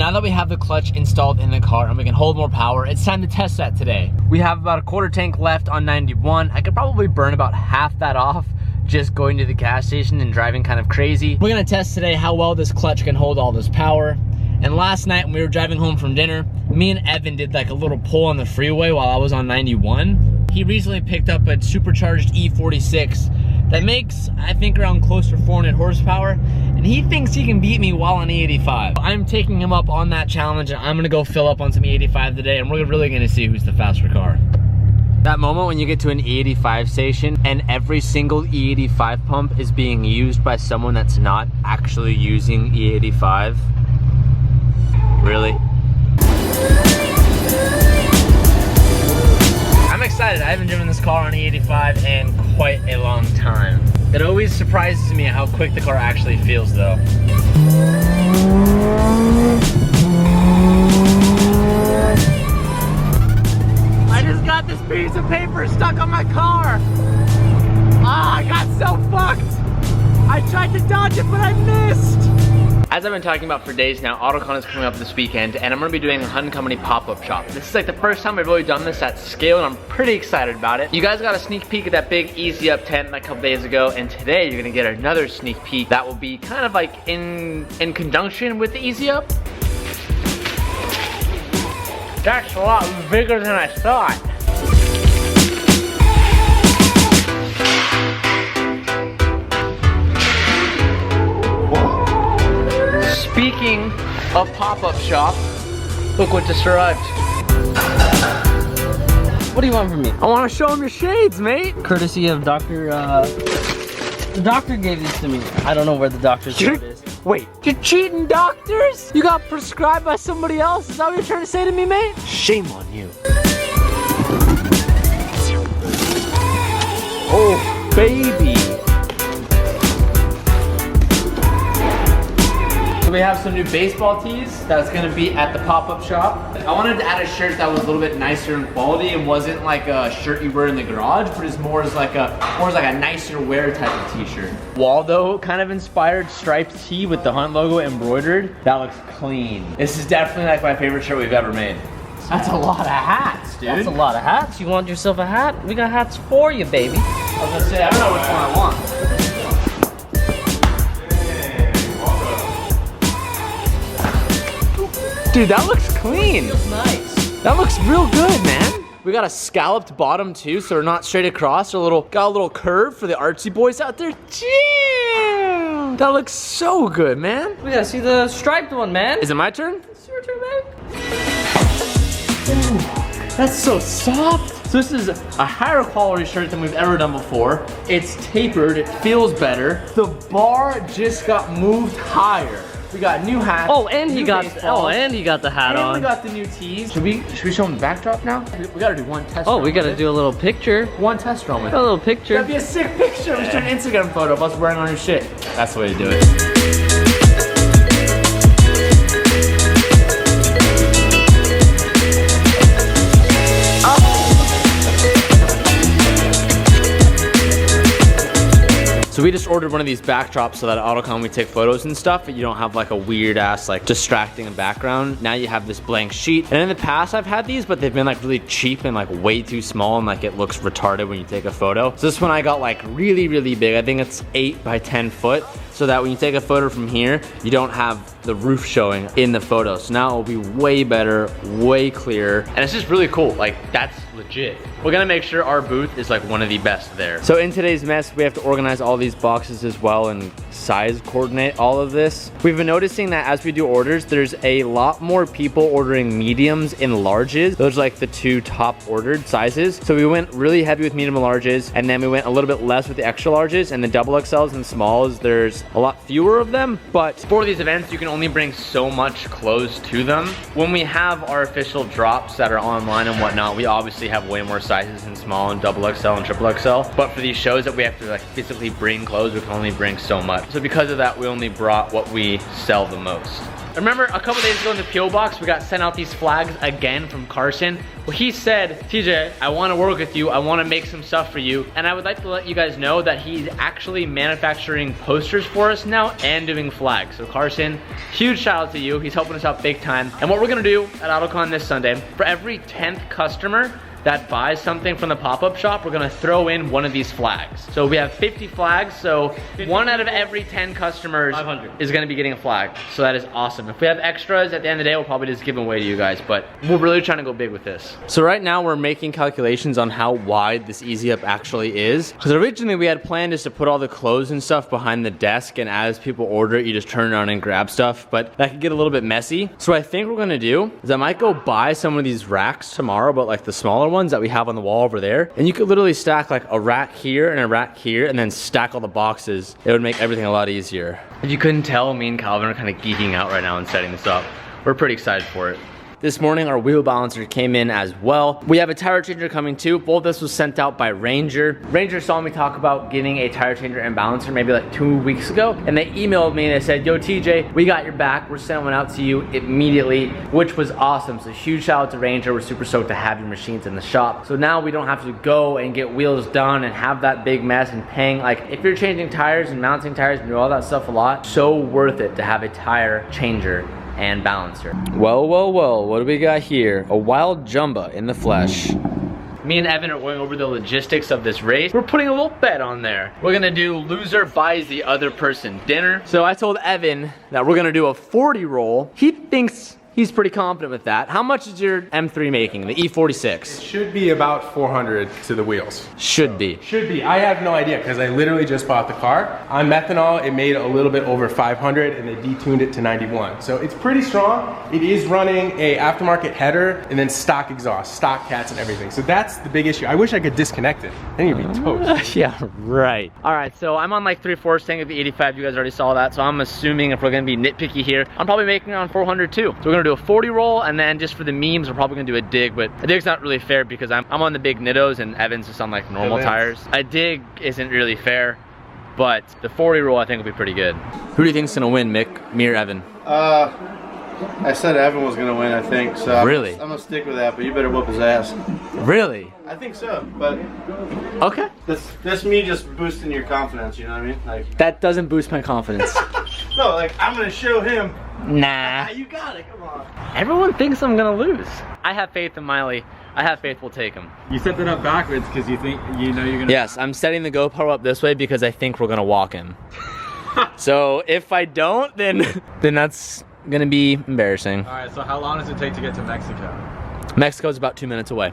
now that we have the clutch installed in the car and we can hold more power, it's time to test that today. We have about a quarter tank left on 91. I could probably burn about half that off just going to the gas station and driving kind of crazy. We're gonna test today how well this clutch can hold all this power. And last night when we were driving home from dinner, me and Evan did like a little pull on the freeway while I was on 91. He recently picked up a supercharged E46 that makes, I think, around close to 400 horsepower, and he thinks he can beat me while on E85. I'm taking him up on that challenge, and I'm gonna go fill up on some E85 today, and we're really gonna see who's the faster car. That moment when you get to an E85 station and every single E85 pump is being used by someone that's not actually using E85. Really? I'm excited. I haven't driven this car on E85 in quite a long time. It always surprises me how quick the car actually feels though. I just got this piece of paper stuck on my car. Ah, I got so fucked. I tried to dodge it, but I missed. As I've been talking about for days now, AutoCon is coming up this weekend, and I'm gonna be doing a Hunt Company pop-up shop. This is like the first time I've really done this at scale, and I'm pretty excited about it. You guys got a sneak peek at that big Easy Up tent a couple days ago, and today you're gonna get another sneak peek that will be kind of like in conjunction with the Easy Up. That's a lot bigger than I thought. Speaking of pop-up shop, look what just arrived. What do you want from me? I want to show him your shades, mate. Courtesy of Dr. The doctor gave these to me. I don't know where the doctor's note is. Wait, you're cheating doctors? You got prescribed by somebody else? Is that what you're trying to say to me, mate? Shame on you. Oh, baby. We have some new baseball tees that's gonna be at the pop-up shop. I wanted to add a shirt that was a little bit nicer in quality and wasn't like a shirt you wear in the garage, but it's more as like a nicer wear type of t-shirt. Waldo kind of inspired striped tee with the Hunt logo embroidered. That looks clean. This is definitely like my favorite shirt we've ever made. That's a lot of hats, dude. That's a lot of hats. You want yourself a hat? We got hats for you, baby. I was gonna say, I don't know which one I want. Dude, that looks clean. Feels nice. That looks real good, man. We got a scalloped bottom too, so we're not straight across. Got a little curve for the artsy boys out there. Damn! That looks so good, man. We gotta see the striped one, man. Is it my turn? It's your turn, man. Ooh, that's so soft. So this is a higher quality shirt than we've ever done before. It's tapered, it feels better. The bar just got moved higher. We got new hats. Oh, and he got the hat on. And we got the new tees. Should we show them the backdrop now? We gotta do one test. Oh, we gotta do a little picture. One test run with it. A little picture. That'd be a sick picture. We should an Instagram photo of us wearing our new shit. That's the way to do it. So we just ordered one of these backdrops so that at AutoCon we take photos and stuff, but you don't have like a weird ass like distracting background. Now you have this blank sheet. And in the past I've had these, but they've been like really cheap and like way too small and like it looks retarded when you take a photo. So this one I got like really, really big. I think it's 8 by 10 foot. So that when you take a photo from here, you don't have the roof showing in the photo. So now it will be way better, way clearer. And it's just really cool. Like that's legit. We're gonna make sure our booth is like one of the best there. So in today's mess, we have to organize all these boxes as well and size coordinate all of this. We've been noticing that as we do orders, there's a lot more people ordering mediums and larges. Those are like the 2 top ordered sizes. So we went really heavy with medium and larges, and then we went a little bit less with the extra larges, and the double XLs and smalls, there's a lot fewer of them. But for these events, you can only bring so much clothes to them. When we have our official drops that are online and whatnot, we obviously have way more sizes in small and double XL and triple XL. But for these shows that we have to like physically bring clothes, we can only bring so much. So because of that, we only brought what we sell the most. Remember a couple days ago in the PO box, we got sent out these flags again from Carson. Well, he said, TJ, I want to work with you. I want to make some stuff for you. And I would like to let you guys know that he's actually manufacturing posters for us now and doing flags. So Carson, huge shout out to you. He's helping us out big time. And what we're gonna do at AutoCon this Sunday, for every 10th customer that buys something from the pop-up shop, we're gonna throw in one of these flags. So we have 50 flags, so 1 out of every 10 customers 500. is gonna be getting a flag. So that is awesome. If we have extras at the end of the day, we'll probably just give them away to you guys, but we're really trying to go big with this. So right now we're making calculations on how wide this Easy Up actually is. Because originally we had planned just to put all the clothes and stuff behind the desk, and as people order it, you just turn it on and grab stuff, but that could get a little bit messy. So what I think we're gonna do is I might go buy some of these racks tomorrow, but like the smaller ones that we have on the wall over there, and you could literally stack like a rack here and a rack here and then stack all the boxes. It would make everything a lot easier. If you couldn't tell, me and Calvin are kind of geeking out right now and setting this up. We're pretty excited for it. This morning, our wheel balancer came in as well. We have a tire changer coming too. Both this was sent out by Ranger. Ranger saw me talk about getting a tire changer and balancer maybe like 2 weeks ago, and they emailed me and they said, yo TJ, we got your back. We're sending one out to you immediately, which was awesome. So huge shout out to Ranger. We're super stoked to have your machines in the shop. So now we don't have to go and get wheels done and have that big mess and paying. Like if you're changing tires and mounting tires and do all that stuff a lot, so worth it to have a tire changer and balancer. Well, what do we got here? A wild jumba in the flesh. Me and Evan are going over the logistics of this race. We're putting a little bet on there. We're gonna do loser buys the other person dinner. So I told Evan that we're gonna do a 40 roll. He thinks he's pretty confident with that. How much is your M3 making, the E46? Should be about 400 to the wheels. Should be. Should be. I have no idea because I literally just bought the car. On methanol, it made a little bit over 500 and they detuned it to 91. So it's pretty strong. It is running a aftermarket header and then stock exhaust, stock cats and everything. So that's the big issue. I wish I could disconnect it. Then you'd be toast. Yeah, right. All right, so I'm on like 3/4 tank of the 85. You guys already saw that. So I'm assuming if we're gonna be nitpicky here, I'm probably making around 400 too. So we're gonna do a 40 roll, and then just for the memes, we're probably gonna do a dig, but a dig's not really fair because I'm on the big Nittos and Evan's just on like normal tires. A dig isn't really fair, but the 40 roll I think will be pretty good. Who do you think's gonna win, Mick? Me or Evan? I said Evan was gonna win, I think, so really? I'm gonna stick with that, but you better whoop his ass. Really? I think so, but okay. That's me just boosting your confidence, you know what I mean? Like that doesn't boost my confidence. no, like I'm gonna show him. Nah. You got it, come on. Everyone thinks I'm gonna lose. I have faith in Miley. I have faith we'll take him. You set it up backwards because you think you know you're gonna. Yes, I'm setting the GoPro up this way because I think we're gonna walk him. So if I don't, then that's gonna be embarrassing. All right, so how long does it take to get to Mexico? Mexico's about 2 minutes away.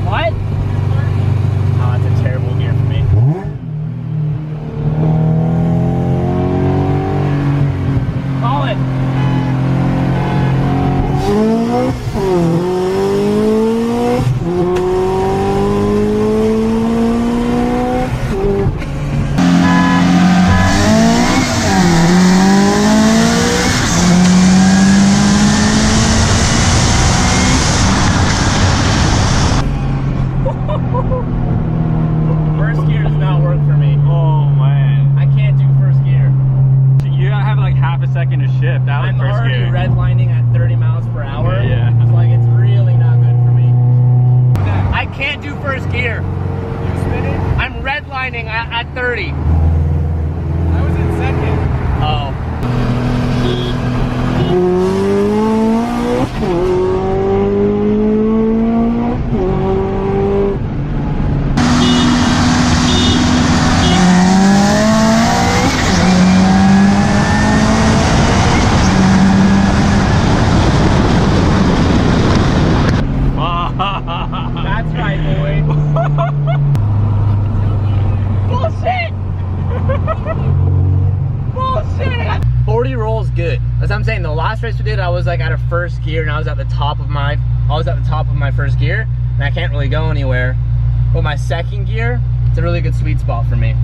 What? Oh, that's a terrible gear for me. Call it. First gear does not work for me. Oh man, I can't do first gear. you gotta have like half a second to shift. That was I'm first already gear. redlining at 30 miles per hour. Yeah. It's like it's really not good for me. I can't do first gear. You spinning? I'm redlining at 30. I was in second. Oh. That's right, boy. Bullshit! Bullshit! 40 rolls good. As I'm saying, the last race we did, I was like at a first gear and I was at the top of my first gear, and I can't really go anywhere. But my second gear, it's a really good sweet spot for me.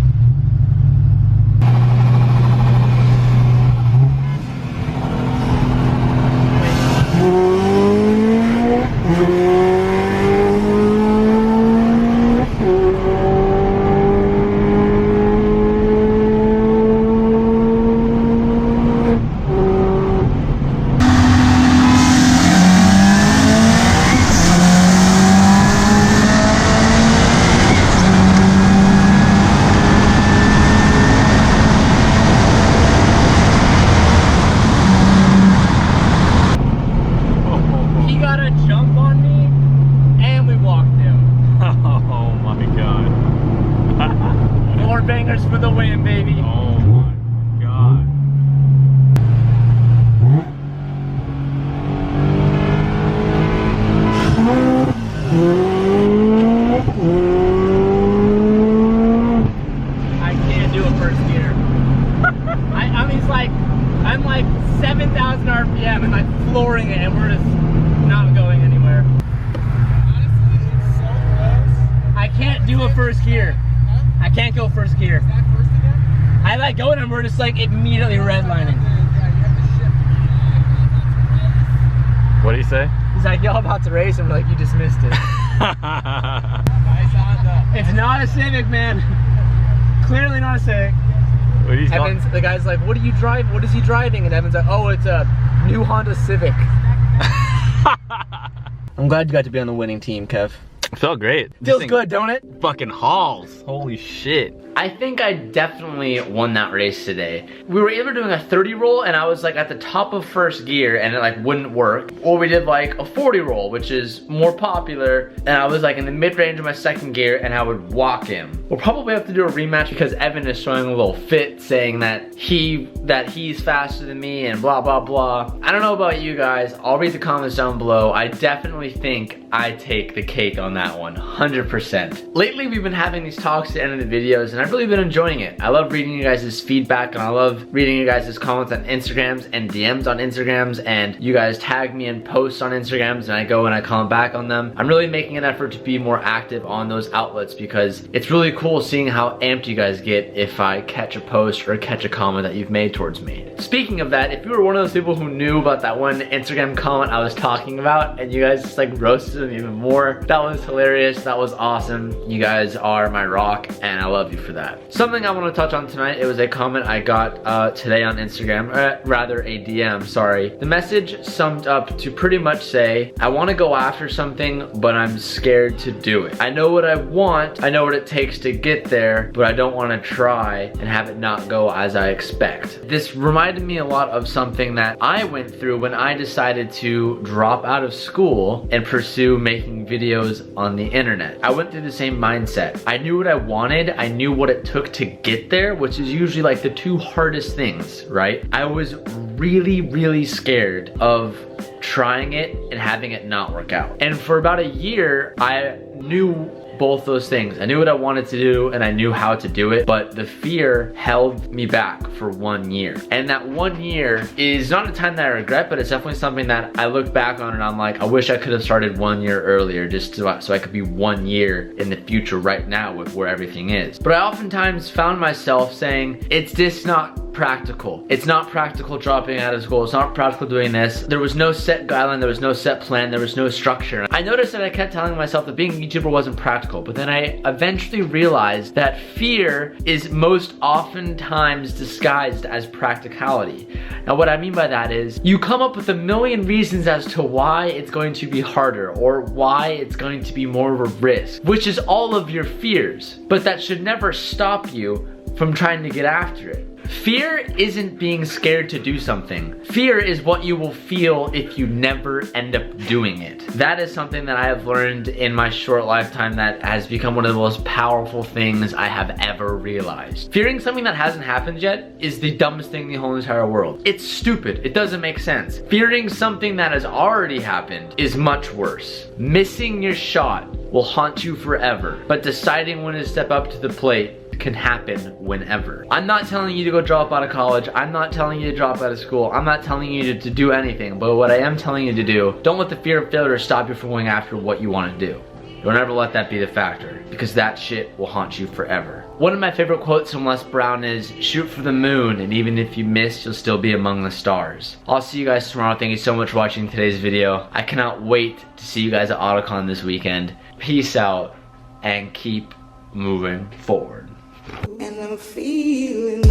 7,000 RPM and like flooring it, and we're just not going anywhere. Honestly, it's so close. I can't do a first gear. I can't go first gear. Is that first again? I like going and we're just like immediately redlining. What do you say? He's like, y'all about to race, and we're like, you just missed it. Nice Honda. It's not a Civic, man. Clearly not a Civic. What are you Evans, the guy's like, what do you drive? What is he driving? And Evan's like, oh, it's a new Honda Civic. I'm glad you got to be on the winning team, Kev. Felt great. Feels good, don't it? Fucking hauls. Holy shit. I think I definitely won that race today. We were either doing a 30 roll and I was like at the top of first gear and it like wouldn't work, or we did like a 40 roll, which is more popular, and I was like in the mid-range of my second gear and I would walk him. We'll probably have to do a rematch because Evan is showing a little fit, saying that he's faster than me and blah blah blah. I don't know about you guys. I'll read the comments down below. I definitely think I take the cake on that one, 100%. Lately we've been having these talks at the end of the videos and I've really been enjoying it. I love reading you guys' feedback, and I love reading you guys' comments on Instagrams and DMs on Instagrams, and you guys tag me in posts on Instagrams and I go and I comment back on them. I'm really making an effort to be more active on those outlets because it's really cool seeing how amped you guys get if I catch a post or catch a comment that you've made towards me. Speaking of that, if you were one of those people who knew about that one Instagram comment I was talking about and you guys just like roasted them even more, that was hilarious. That was awesome. You guys are my rock and I love you for that. Something I want to touch on tonight, it was a comment I got today on Instagram, rather a DM, sorry. The message summed up to pretty much say, I want to go after something, but I'm scared to do it. I know what I want, I know what it takes to get there, but I don't want to try and have it not go as I expect. This reminded me a lot of something that I went through when I decided to drop out of school and pursue making videos on the internet. I went through the same mindset. I knew what I wanted, I knew what it took to get there, which is usually like the two hardest things, right? I was really scared of trying it and having it not work out. And for about a year, I knew both those things. I knew what I wanted to do and I knew how to do it, but the fear held me back for 1 year. And that 1 year is not a time that I regret, but it's definitely something that I look back on and I'm like, I wish I could have started 1 year earlier just so I could be 1 year in the future right now with where everything is. But I oftentimes found myself saying, it's just not practical. It's not practical dropping out of school. It's not practical doing this. There was no set guideline. There was no set plan. There was no structure. I noticed that I kept telling myself that being a YouTuber wasn't practical, but then I eventually realized that fear is most oftentimes disguised as practicality. Now what I mean by that is you come up with a million reasons as to why it's going to be harder or why it's going to be more of a risk, which is all of your fears, but that should never stop you from trying to get after it. Fear isn't being scared to do something. Fear is what you will feel if you never end up doing it. That is something that I have learned in my short lifetime that has become one of the most powerful things I have ever realized. Fearing something that hasn't happened yet is the dumbest thing in the whole entire world. It's stupid. It doesn't make sense. Fearing something that has already happened is much worse. Missing your shot will haunt you forever, but deciding when to step up to the plate can happen whenever. I'm not telling you to go drop out of college. I'm not telling you to drop out of school. I'm not telling you to do anything, but what I am telling you to do, don't let the fear of failure stop you from going after what you want to do. Don't ever let that be the factor, because that shit will haunt you forever. One of my favorite quotes from Les Brown is, shoot for the moon, and even if you miss, you'll still be among the stars. I'll see you guys tomorrow. Thank you so much for watching today's video. I cannot wait to see you guys at AutoCon this weekend. Peace out, and keep moving forward. And I'm feeling